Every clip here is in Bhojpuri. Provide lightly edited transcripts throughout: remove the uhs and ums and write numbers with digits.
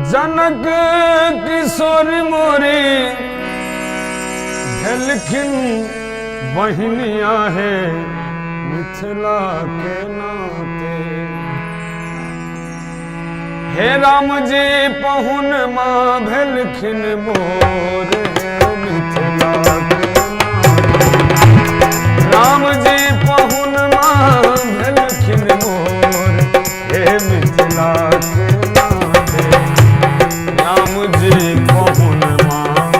जनक किशोरी मोरी भेलखिन बहनिया है मिथिला के नाते। हे राम जी पहुन माँ भेलखिन मोर मिथिला के नाते। राम जी पहुन माँ भेलखिन मोर हे मिथिला के नाते। राम जी पहुन माँ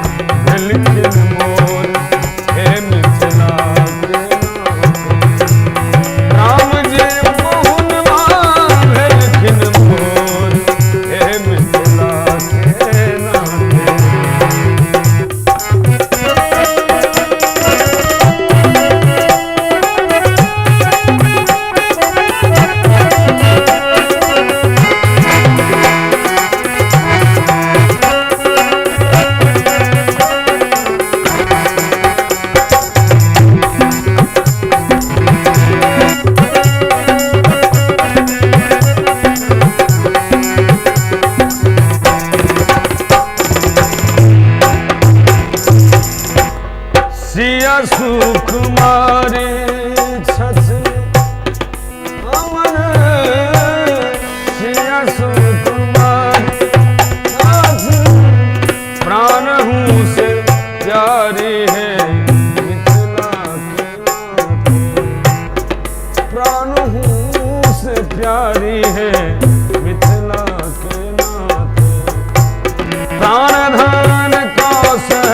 भेलखिन मोर हे मिथिला के नाते। राम जी पहुन माँ भेलखिन मोर हे मिथिला के नाते। सिया सुकुमारी छछे अमर। सिया सुकुमारी छछे प्राण हूँ से प्यारी है मिथिला के नाते। प्राण हूँ से प्यारी है मिथिला के नाते। प्राण धन कौशल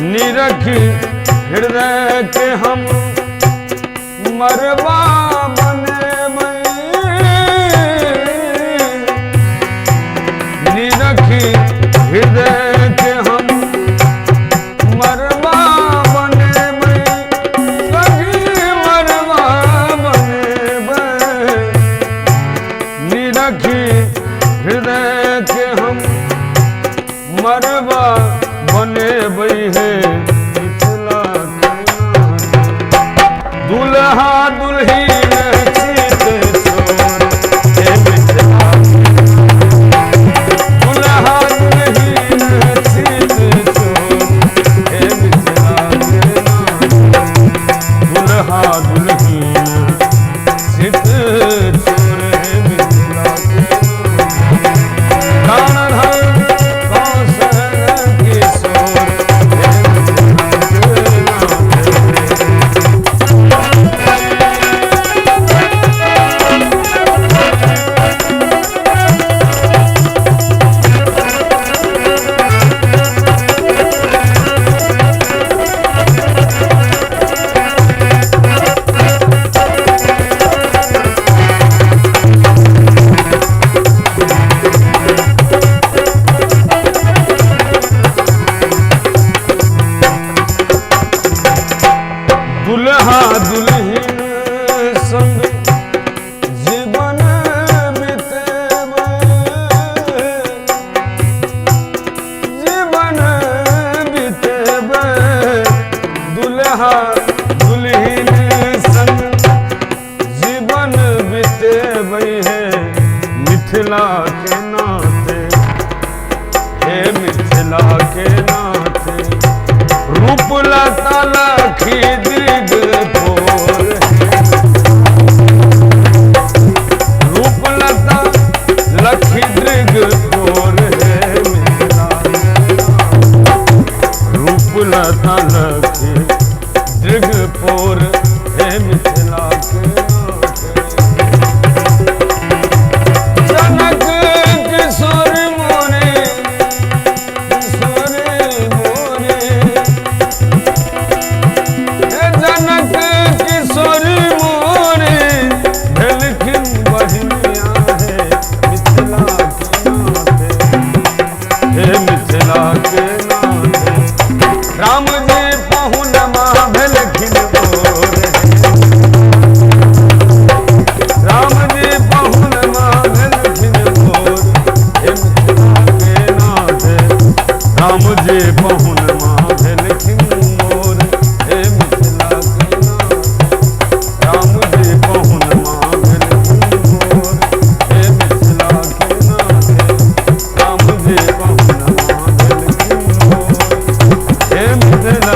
निरखी हृदय के हम मरवा बने निरखी हृदय के हम मरवा बने लगी मरवा बने। निरखी हृदय के हम मरवा बने बई है मिथिला के नाते। दुल्हा दुल्हीन चित चोर हे मिथिला के नाते। दुल्हा दुल्हीन चित चोर हे मिथिला के नाते। दुल्हा दुल्हीन चित चोर हे मिथिला के नाते। प्राण धन कौशल किशोर हे मिथिला के दुल्हा दुल्हीन संग जीवन बितेबे। जीवन बितेबे दुल्हा दुल्हीन संग जीवन बितेबे है मिथिला के नाते। हे मिथिला मिथिला के नाथे रूप लता लखी दृग पोर रूप लता लखी दृग पोर है मिथिला रूप लता लखी दृग पोर है मिथिला के जनक किशोर मोरे जनक किशोर मोरे भेलखिन बहिनिया है मिथिला के नाथे हे मिथिला के नाथे राम जी पहुनमा भेलखिन मोर राम जी पहुनमा भेलखिन मोर हे मिथिला के नाथे राम जी पहुनमा भेलखिन मोर हे मिथिला के नाथे राम जी पहुनमा भेलखिन मोर हे मिथिला के नाथे राम जी पहुनमा भेलखिन मोर हे मिथिला